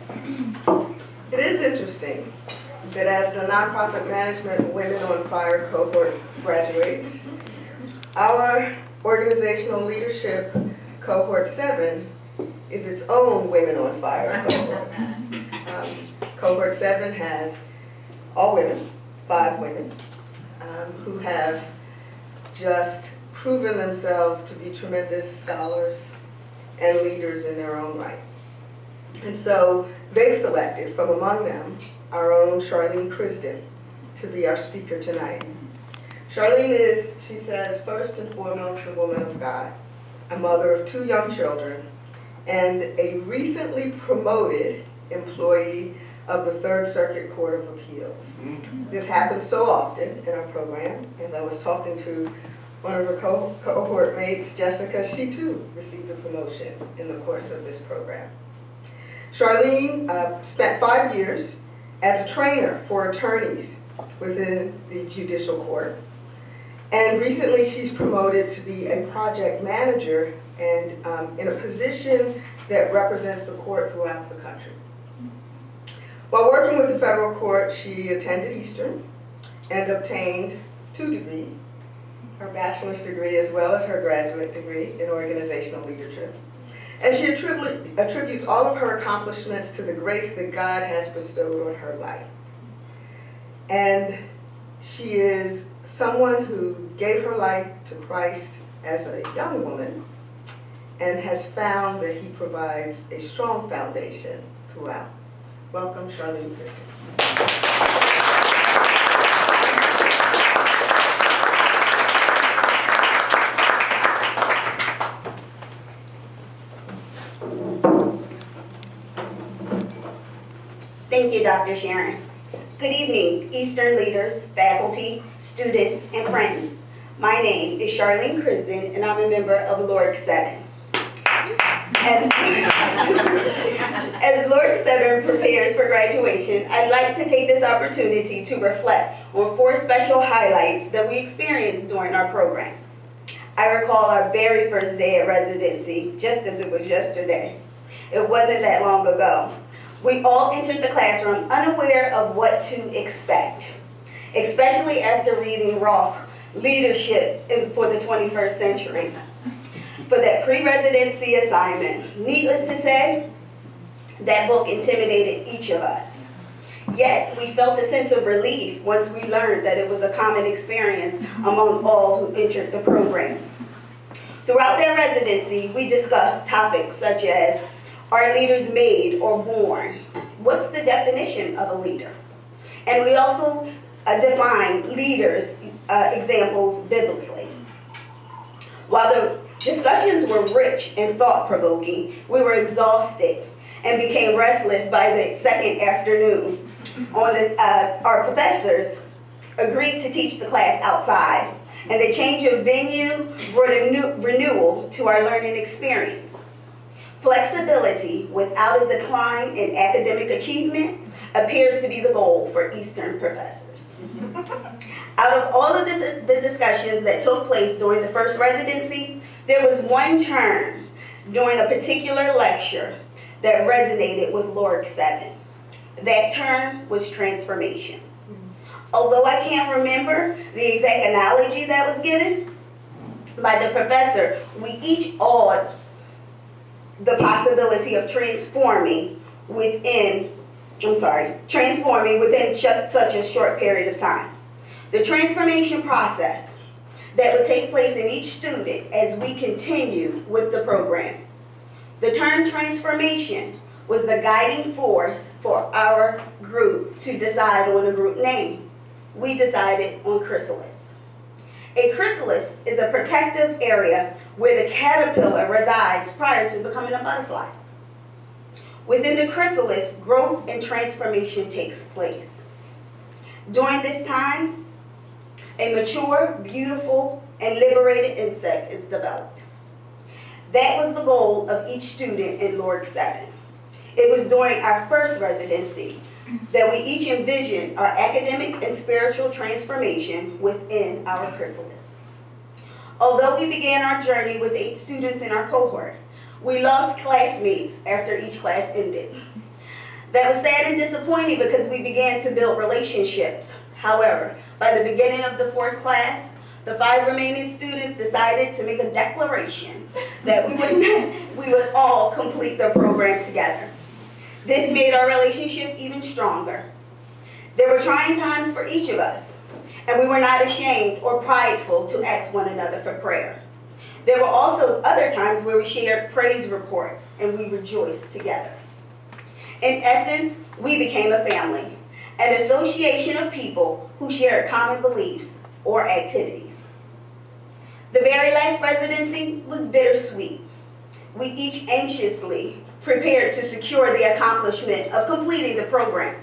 It is interesting that as the Nonprofit Management Women on Fire cohort graduates, our organizational leadership cohort 7 is its own Women on Fire cohort. Cohort 7 has all women, 5 women, who have just proven themselves to be tremendous scholars and leaders in their own right. And so they selected from among them our own Charlene Crisden to be our speaker tonight. Charlene is, she says, first and foremost a woman of God, a mother of 2 young children, and a recently promoted employee of the Third Circuit Court of Appeals. This happens so often in our program. As I was talking to one of her cohort mates, Jessica, she too received a promotion in the course of this program. Charlene spent 5 years as a trainer for attorneys within the judicial court. And recently she's promoted to be a project manager and in a position that represents the court throughout the country. While working with the federal court, she attended Eastern and obtained 2 degrees, her bachelor's degree as well as her graduate degree in organizational leadership. And she attributes all of her accomplishments to the grace that God has bestowed on her life. And she is someone who gave her life to Christ as a young woman and has found that he provides a strong foundation throughout. Welcome, Charlene Crisden. Thank you, Dr. Sharon. Good evening, Eastern leaders, faculty, students, and friends. My name is Charlene Crisden, and I'm a member of LORC 7. As LORC 7 prepares for graduation, I'd like to take this opportunity to reflect on 4 special highlights that we experienced during our program. I recall our very first day at residency, just as it was yesterday. It wasn't that long ago. We all entered the classroom unaware of what to expect, especially after reading Roth's Leadership for the 21st Century. For that pre-residency assignment, needless to say, that book intimidated each of us. Yet, we felt a sense of relief once we learned that it was a common experience among all who entered the program. Throughout that residency, we discussed topics such as, are leaders made or born? What's the definition of a leader? And we also defined leaders' examples biblically. While the discussions were rich and thought-provoking, we were exhausted and became restless by the second afternoon. Our professors agreed to teach the class outside, and the change of venue brought a renewal to our learning experience. Flexibility without a decline in academic achievement appears to be the goal for Eastern professors. Out of all of the discussions that took place during the first residency, there was one term during a particular lecture that resonated with LORC 7. That term was transformation. Although I can't remember the exact analogy that was given by the professor, we each awed the possibility of transforming within just such a short period of time. The transformation process that would take place in each student as we continue with the program. The term transformation was the guiding force for our group to decide on a group name. We decided on chrysalis. A chrysalis is a protective area where the caterpillar resides prior to becoming a butterfly. Within the chrysalis, growth and transformation takes place. During this time, a mature, beautiful, and liberated insect is developed. That was the goal of each student in LORC 7. It was during our first residency that we each envisioned our academic and spiritual transformation within our chrysalis. Although we began our journey with 8 students in our cohort, we lost classmates after each class ended. That was sad and disappointing because we began to build relationships. However, by the beginning of the 4th class, the 5 remaining students decided to make a declaration that we would all complete the program together. This made our relationship even stronger. There were trying times for each of us, and we were not ashamed or prideful to ask one another for prayer. There were also other times where we shared praise reports and we rejoiced together. In essence, we became a family, an association of people who shared common beliefs or activities. The very last residency was bittersweet. We each anxiously prepared to secure the accomplishment of completing the program.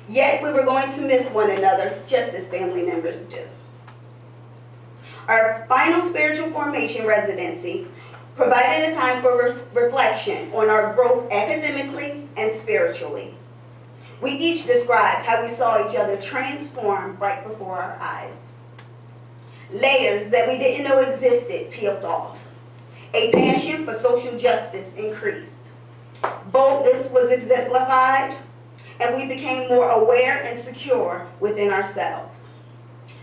Yet we were going to miss one another just as family members do. Our final spiritual formation residency provided a time for reflection on our growth academically and spiritually. We each described how we saw each other transform right before our eyes. Layers that we didn't know existed peeled off. A passion for social justice increased. Boldness was exemplified, and we became more aware and secure within ourselves.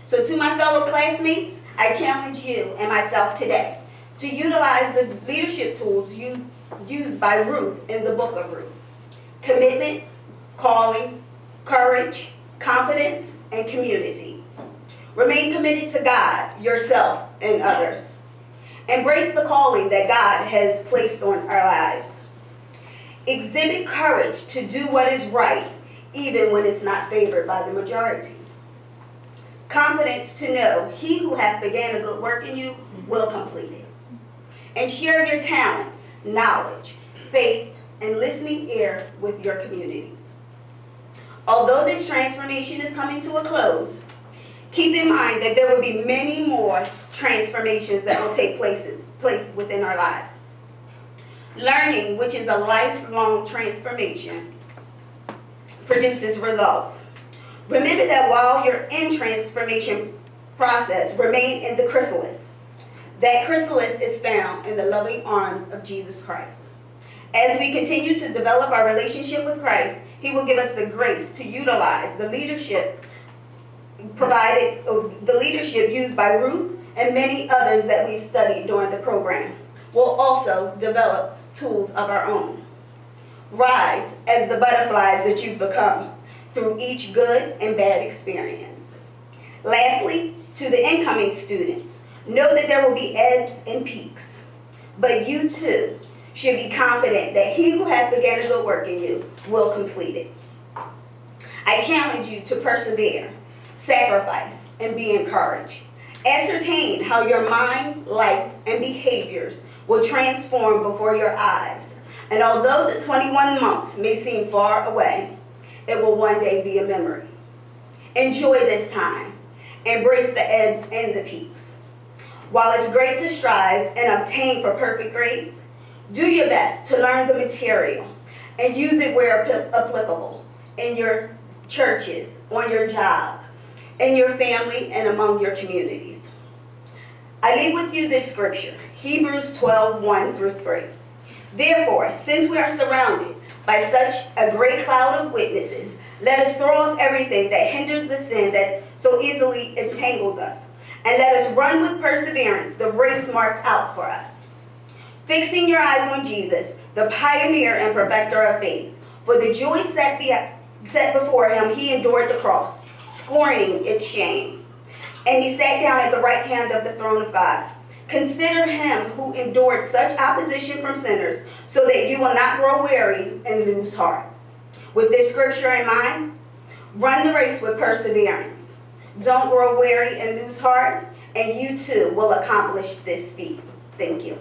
So to my fellow classmates, I challenge you and myself today to utilize the leadership tools used by Ruth in the book of Ruth. Commitment, calling, courage, confidence, and community. Remain committed to God, yourself, and others. Embrace the calling that God has placed on our lives. Exhibit courage to do what is right, even when it's not favored by the majority. Confidence to know he who hath began a good work in you will complete it. And share your talents, knowledge, faith, and listening ear with your communities. Although this transformation is coming to a close, keep in mind that there will be many more transformations that will take place within our lives. Learning, which is a lifelong transformation, produces results. Remember that while you're in transformation process, remain in the chrysalis. That chrysalis is found in the loving arms of Jesus Christ. As we continue to develop our relationship with Christ, he will give us the grace to utilize the leadership used by Ruth and many others that we've studied during the program. We'll also develop tools of our own. Rise as the butterflies that you've become through each good and bad experience. Lastly, to the incoming students, know that there will be ebbs and peaks, but you too should be confident that he who hath begun a good work in you will complete it. I challenge you to persevere, sacrifice, and be encouraged. Ascertain how your mind, life, and behaviors will transform before your eyes. And although the 21 months may seem far away, it will one day be a memory. Enjoy this time. Embrace the ebbs and the peaks. While it's great to strive and obtain for perfect grades, do your best to learn the material and use it where applicable, in your churches, on your job, in your family, and among your communities. I leave with you this scripture, Hebrews 12:1-3. Therefore, since we are surrounded by such a great cloud of witnesses, let us throw off everything that hinders the sin that so easily entangles us, and let us run with perseverance the race marked out for us. Fixing your eyes on Jesus, the pioneer and perfecter of faith, for the joy set before him, he endured the cross, scorning its shame. And he sat down at the right hand of the throne of God. Consider him who endured such opposition from sinners, so that you will not grow weary and lose heart. With this scripture in mind, run the race with perseverance. Don't grow weary and lose heart, and you too will accomplish this feat. Thank you.